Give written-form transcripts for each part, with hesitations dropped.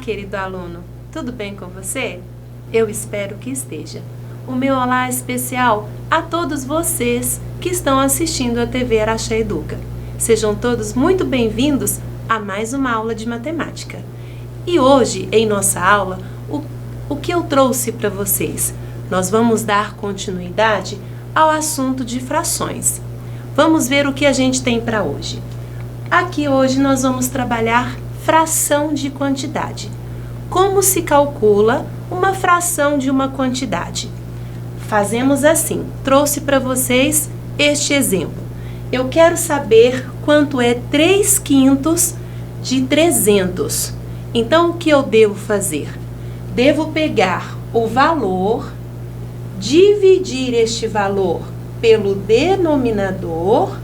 querido aluno, tudo bem com você? Eu espero que esteja. O meu olá é especial a todos vocês que estão assistindo a TV Araxá Educa. Sejam todos muito bem-vindos a mais uma aula de matemática. E hoje, em nossa aula, o que eu trouxe para vocês? Nós vamos dar continuidade ao assunto de frações. Vamos ver o que a gente tem para hoje. Aqui hoje nós vamos trabalhar fração de quantidade. Como se calcula uma fração de uma quantidade? Fazemos assim, trouxe para vocês este exemplo. Eu quero saber quanto é 3/5 de 300. Então, o que eu devo fazer? Devo pegar o valor, dividir este valor pelo denominador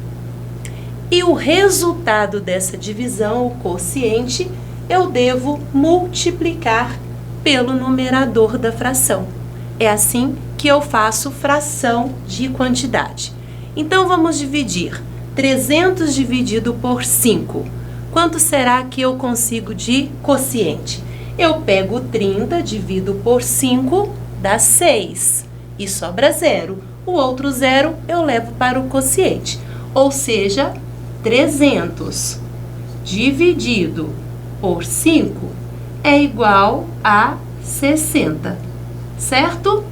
e o resultado dessa divisão, o quociente, eu devo multiplicar pelo numerador da fração. É assim que eu faço fração de quantidade. Então, vamos dividir 300 dividido por 5. Quanto será que eu consigo de quociente? Eu pego 30, divido por 5, dá 6. E sobra 0. O outro 0 eu levo para o quociente. Ou seja, 300 dividido por 5 é igual a 60, certo?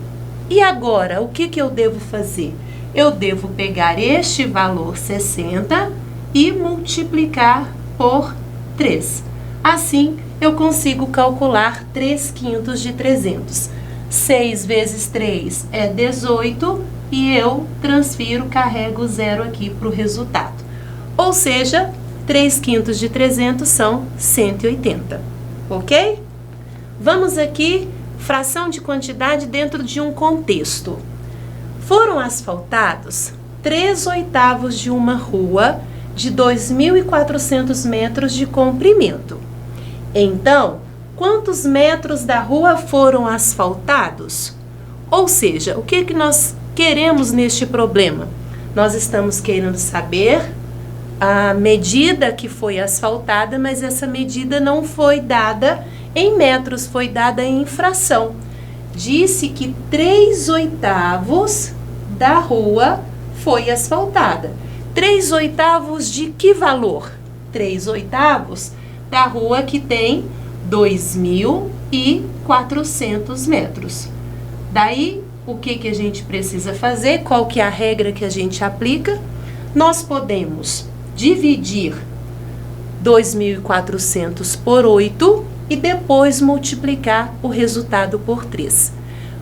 E agora, o que eu devo fazer? Eu devo pegar este valor 60 e multiplicar por 3. Assim, eu consigo calcular 3/5 de 300. 6 vezes 3 é 18 e eu transfiro, carrego o 0 aqui para o resultado. Ou seja, 3/5 de 300 são 180, ok? Vamos aqui, fração de quantidade dentro de um contexto. Foram asfaltados 3/8 de uma rua de 2.400 metros de comprimento. Então, quantos metros da rua foram asfaltados? Ou seja, o que nós queremos neste problema? Nós estamos querendo saber a medida que foi asfaltada, mas essa medida não foi dada em metros, foi dada em fração. Disse que 3/8 da rua foi asfaltada. 3/8 de que valor? 3/8 da rua que tem 2.400 metros. Daí, o que a gente precisa fazer? Qual que é a regra que a gente aplica? Nós podemos dividir 2.400 por 8 e depois multiplicar o resultado por 3.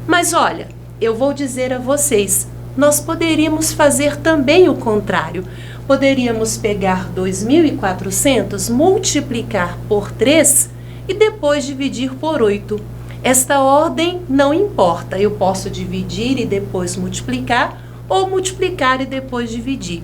Mas olha, eu vou dizer a vocês, nós poderíamos fazer também o contrário. Poderíamos pegar 2.400, multiplicar por 3 e depois dividir por 8. Esta ordem não importa, eu posso dividir e depois multiplicar ou multiplicar e depois dividir.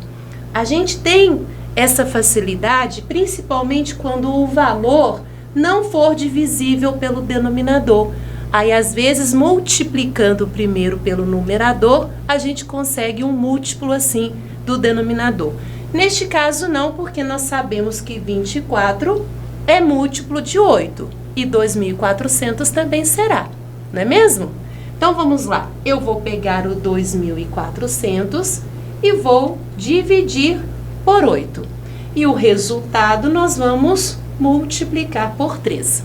A gente tem essa facilidade principalmente quando o valor não for divisível pelo denominador. Aí, às vezes, multiplicando primeiro pelo numerador, a gente consegue um múltiplo assim do denominador. Neste caso, não, porque nós sabemos que 24 é múltiplo de 8 e 2.400 também será, não é mesmo? Então, vamos lá. Eu vou pegar o 2.400 e vou dividir por 8. E o resultado nós vamos multiplicar por 3.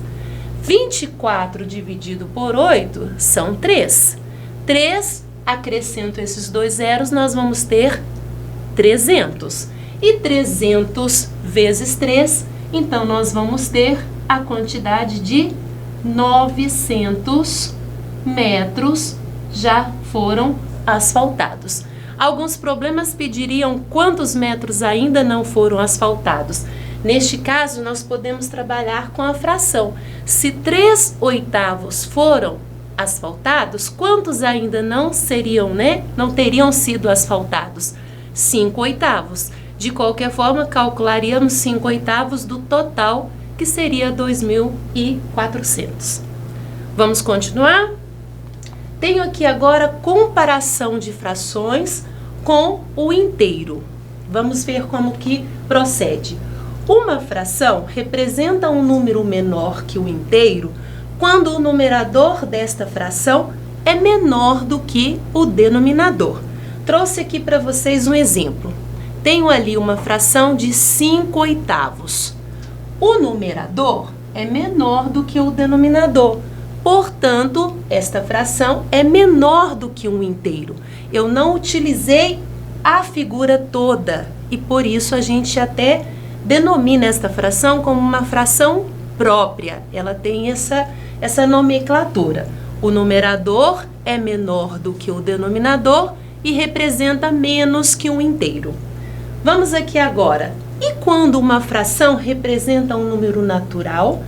24 dividido por 8 são 3. 3, acrescento esses dois zeros, nós vamos ter 300. E 300 vezes 3, então nós vamos ter a quantidade de 900 metros já foram asfaltados. Alguns problemas pediriam quantos metros ainda não foram asfaltados. Neste caso, nós podemos trabalhar com a fração. Se 3/8 foram asfaltados, quantos ainda não seriam, não teriam sido asfaltados? 5/8. De qualquer forma, calcularíamos 5/8 do total, que seria 2.400. Vamos continuar? Tenho aqui agora comparação de frações com o inteiro. Vamos ver como que procede. Uma fração representa um número menor que o inteiro quando o numerador desta fração é menor do que o denominador. Trouxe aqui para vocês um exemplo. Tenho ali uma fração de 5/8. O numerador é menor do que o denominador. Portanto, esta fração é menor do que um inteiro. Eu não utilizei a figura toda e por isso a gente até denomina esta fração como uma fração própria. Ela tem essa nomenclatura. O numerador é menor do que o denominador e representa menos que um inteiro. Vamos aqui agora. E quando uma fração representa um número natural?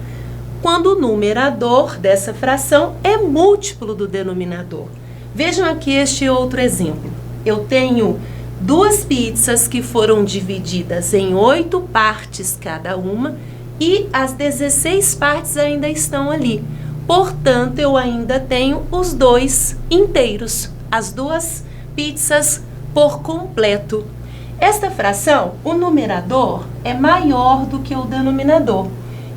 Quando o numerador dessa fração é múltiplo do denominador. Vejam aqui este outro exemplo. Eu tenho 2 pizzas que foram divididas em 8 partes cada uma e as 16 partes ainda estão ali. Portanto, eu ainda tenho os 2 inteiros, as 2 pizzas por completo. Esta fração, o numerador é maior do que o denominador.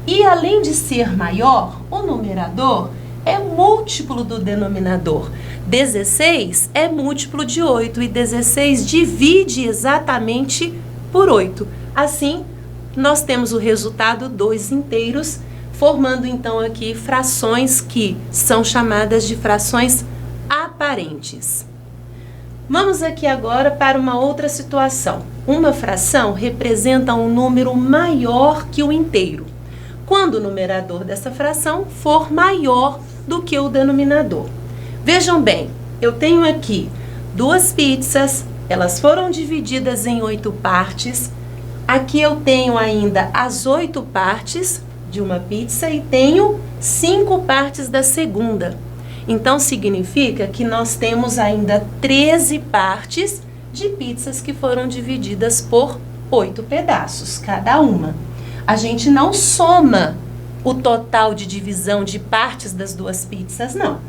E além de ser maior, o numerador é múltiplo do denominador. 16 é múltiplo de 8 e 16 divide exatamente por 8. Assim, nós temos o resultado 2 inteiros, formando então aqui frações que são chamadas de frações aparentes. Vamos aqui agora para uma outra situação. Uma fração representa um número maior que o inteiro, quando o numerador dessa fração for maior do que o denominador. Vejam bem, eu tenho aqui 2 pizzas, elas foram divididas em 8 partes. Aqui eu tenho ainda as 8 partes de uma pizza e tenho 5 partes da segunda. Então, significa que nós temos ainda 13 partes de pizzas que foram divididas por 8 pedaços, cada uma. A gente não soma o total de divisão de partes das 2 pizzas, não.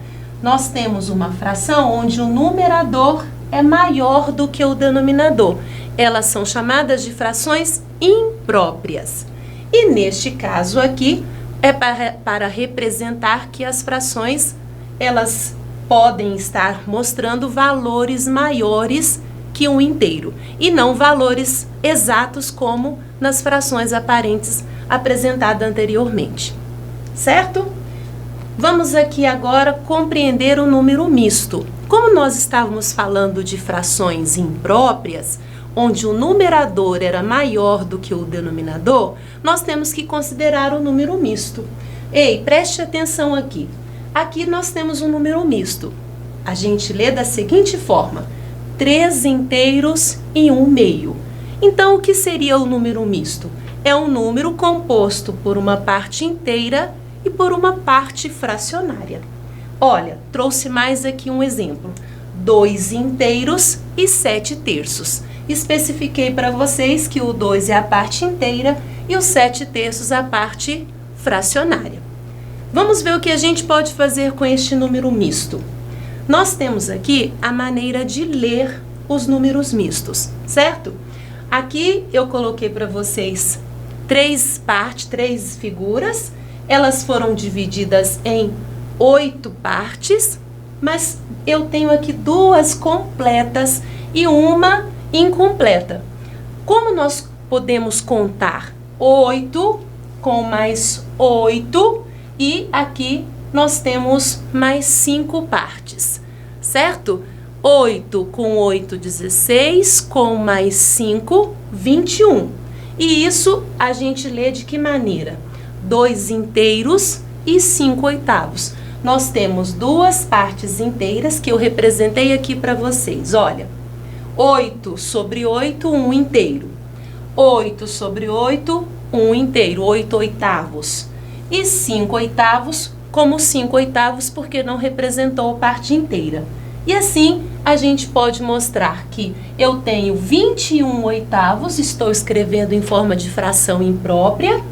Nós temos uma fração onde o numerador é maior do que o denominador. Elas são chamadas de frações impróprias. E neste caso aqui, é para representar que as frações elas podem estar mostrando valores maiores que um inteiro e não valores exatos como nas frações aparentes apresentadas anteriormente, certo? Vamos aqui agora compreender o número misto. Como nós estávamos falando de frações impróprias, onde o numerador era maior do que o denominador, nós temos que considerar o número misto. Ei, preste atenção aqui. Aqui nós temos um número misto. A gente lê da seguinte forma: 3 inteiros e 1 meio. Então, o que seria o número misto? É um número composto por uma parte inteira e por uma parte fracionária. Olha, trouxe mais aqui um exemplo. 2 inteiros e 7 terços. Especifiquei para vocês que o 2 é a parte inteira e os 7 terços a parte fracionária. Vamos ver o que a gente pode fazer com este número misto. Nós temos aqui a maneira de ler os números mistos, certo? Aqui eu coloquei para vocês 3 figuras. Elas foram divididas em 8 partes, mas eu tenho aqui 2 completas e uma incompleta. Como nós podemos contar 8 com mais 8 e aqui nós temos mais 5 partes, certo? 8 com 8, 16, com mais 5, 21. E isso a gente lê de que maneira? 2 inteiros e 5 oitavos. Nós temos 2 partes inteiras que eu representei aqui para vocês. Olha, 8 sobre 8, 1 inteiro. 8 sobre 8, 1 inteiro, 8 oitavos. E 5 oitavos, como 5 oitavos, porque não representou parte inteira. E assim, a gente pode mostrar que eu tenho 21 oitavos, estou escrevendo em forma de fração imprópria,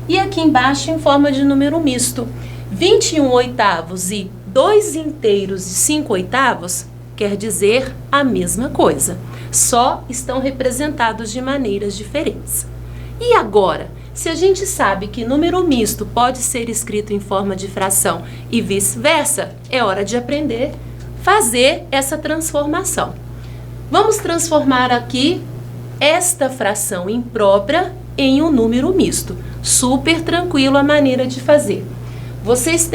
e aqui embaixo em forma de número misto. 21 oitavos e 2 inteiros e 5 oitavos quer dizer a mesma coisa, só estão representados de maneiras diferentes. E agora, Se a gente sabe que número misto pode ser escrito em forma de fração e vice-versa, é hora de aprender a fazer essa transformação. Vamos transformar aqui esta fração imprópria em um número misto. Super tranquilo a maneira de fazer. Vocês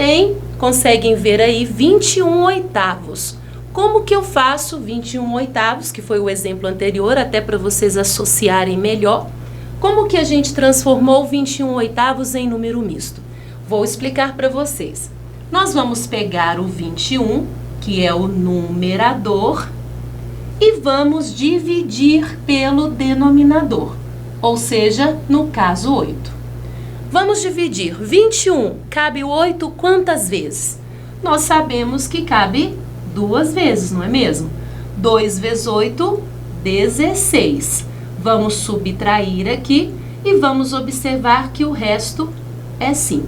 conseguem ver aí 21 oitavos. Como que eu faço 21 oitavos, que foi o exemplo anterior, até para vocês associarem melhor? Como que a gente transformou 21 oitavos em número misto? Vou explicar para vocês. Nós vamos pegar o 21, que é o numerador, e vamos dividir pelo denominador, ou seja, no caso 8. Vamos dividir 21, cabe o 8 quantas vezes? Nós sabemos que cabe 2 vezes, não é mesmo? 2 vezes 8, 16. Vamos subtrair aqui e vamos observar que o resto é 5.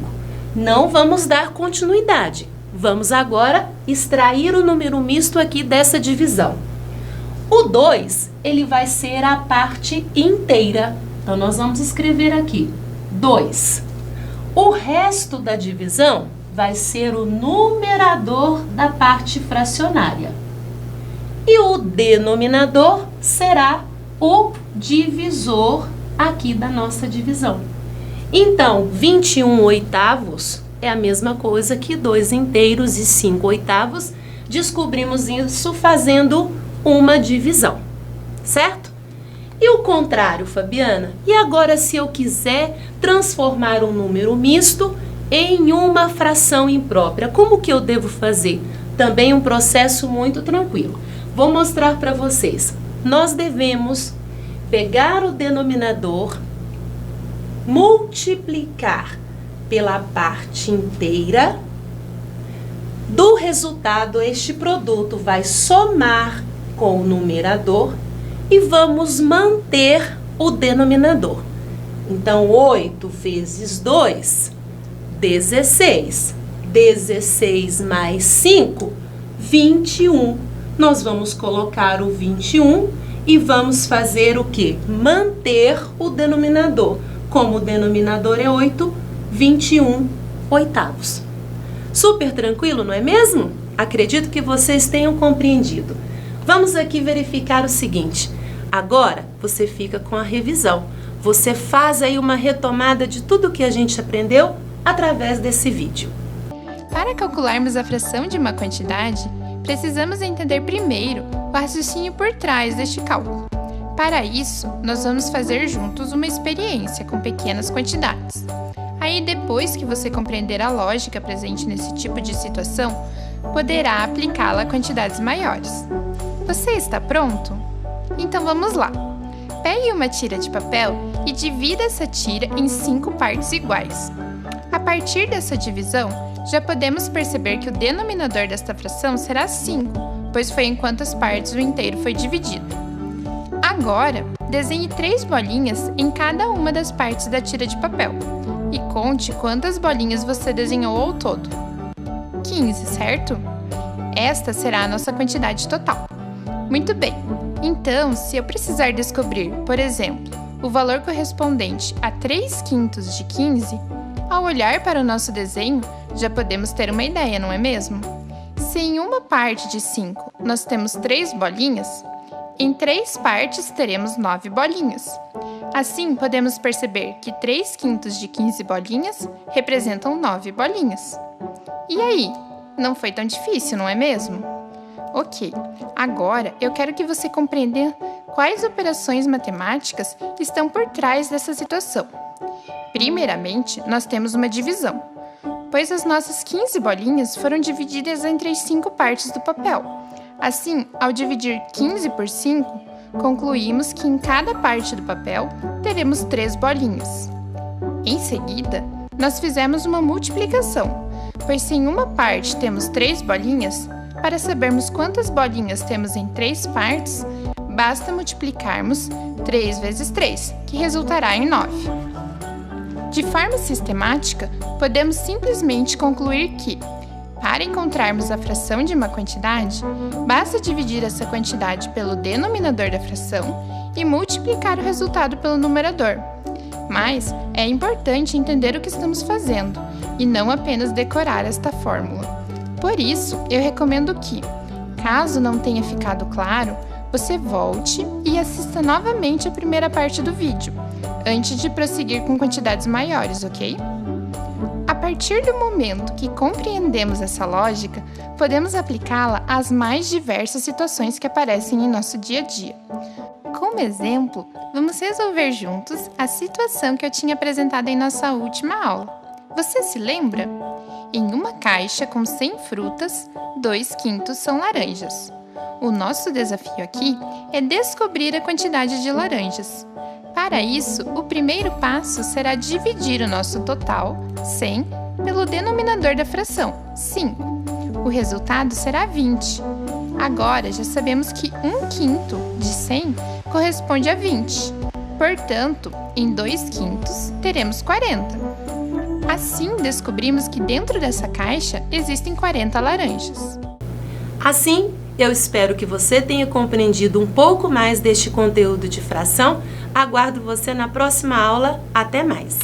Não vamos dar continuidade. Vamos agora extrair o número misto aqui dessa divisão. O 2, ele vai ser a parte inteira. Então, nós vamos escrever aqui 2. O resto da divisão vai ser o numerador da parte fracionária. E o denominador será o divisor aqui da nossa divisão. Então, 21 oitavos é a mesma coisa que 2 inteiros e 5 oitavos. Descobrimos isso fazendo uma divisão, certo? E o contrário, Fabiana? E agora, se eu quiser transformar um número misto em uma fração imprópria, como que eu devo fazer? Também um processo muito tranquilo. Vou mostrar para vocês. Nós devemos pegar o denominador, multiplicar pela parte inteira. Do resultado, este produto vai somar com o numerador e vamos manter o denominador. Então, 8 vezes 2, 16. 16 mais 5, 21. Nós vamos colocar o 21 e vamos fazer o quê? Manter o denominador. Como o denominador é 8, 21 oitavos. Super tranquilo, não é mesmo? Acredito que vocês tenham compreendido. Vamos aqui verificar o seguinte. Agora, você fica com a revisão. Você faz aí uma retomada de tudo que a gente aprendeu através desse vídeo. Para calcularmos a fração de uma quantidade, precisamos entender primeiro o raciocínio por trás deste cálculo. Para isso, nós vamos fazer juntos uma experiência com pequenas quantidades. Aí, depois que você compreender a lógica presente nesse tipo de situação, poderá aplicá-la a quantidades maiores. Você está pronto? Então vamos lá! Pegue uma tira de papel e divida essa tira em 5 partes iguais. A partir dessa divisão, já podemos perceber que o denominador desta fração será 5, pois foi em quantas partes o inteiro foi dividido. Agora, desenhe 3 bolinhas em cada uma das partes da tira de papel e conte quantas bolinhas você desenhou ao todo. 15, certo? Esta será a nossa quantidade total. Muito bem! Então, se eu precisar descobrir, por exemplo, o valor correspondente a 3/5 de 15, ao olhar para o nosso desenho, já podemos ter uma ideia, não é mesmo? Se em uma parte de 5 nós temos 3 bolinhas, em 3 partes teremos 9 bolinhas. Assim, podemos perceber que 3/5 de 15 bolinhas representam 9 bolinhas. E aí? Não foi tão difícil, não é mesmo? Ok, agora eu quero que você compreenda quais operações matemáticas estão por trás dessa situação. Primeiramente, nós temos uma divisão, pois as nossas 15 bolinhas foram divididas entre as 5 partes do papel. Assim, ao dividir 15 por 5, concluímos que em cada parte do papel teremos 3 bolinhas. Em seguida, nós fizemos uma multiplicação, pois se em uma parte temos 3 bolinhas, para sabermos quantas bolinhas temos em 3 partes, basta multiplicarmos 3 vezes 3, que resultará em 9. De forma sistemática, podemos simplesmente concluir que, para encontrarmos a fração de uma quantidade, basta dividir essa quantidade pelo denominador da fração e multiplicar o resultado pelo numerador. Mas é importante entender o que estamos fazendo e não apenas decorar esta fórmula. Por isso, eu recomendo que, caso não tenha ficado claro, você volte e assista novamente a primeira parte do vídeo, antes de prosseguir com quantidades maiores, ok? A partir do momento que compreendemos essa lógica, podemos aplicá-la às mais diversas situações que aparecem em nosso dia a dia. Como exemplo, vamos resolver juntos a situação que eu tinha apresentado em nossa última aula. Você se lembra? Em uma caixa com 100 frutas, 2/5 são laranjas. O nosso desafio aqui é descobrir a quantidade de laranjas. Para isso, o primeiro passo será dividir o nosso total, 100, pelo denominador da fração, 5. O resultado será 20. Agora, já sabemos que 1/5 de 100 corresponde a 20. Portanto, em 2/5 teremos 40. Assim, descobrimos que dentro dessa caixa existem 40 laranjas. Assim, eu espero que você tenha compreendido um pouco mais deste conteúdo de fração. Aguardo você na próxima aula. Até mais!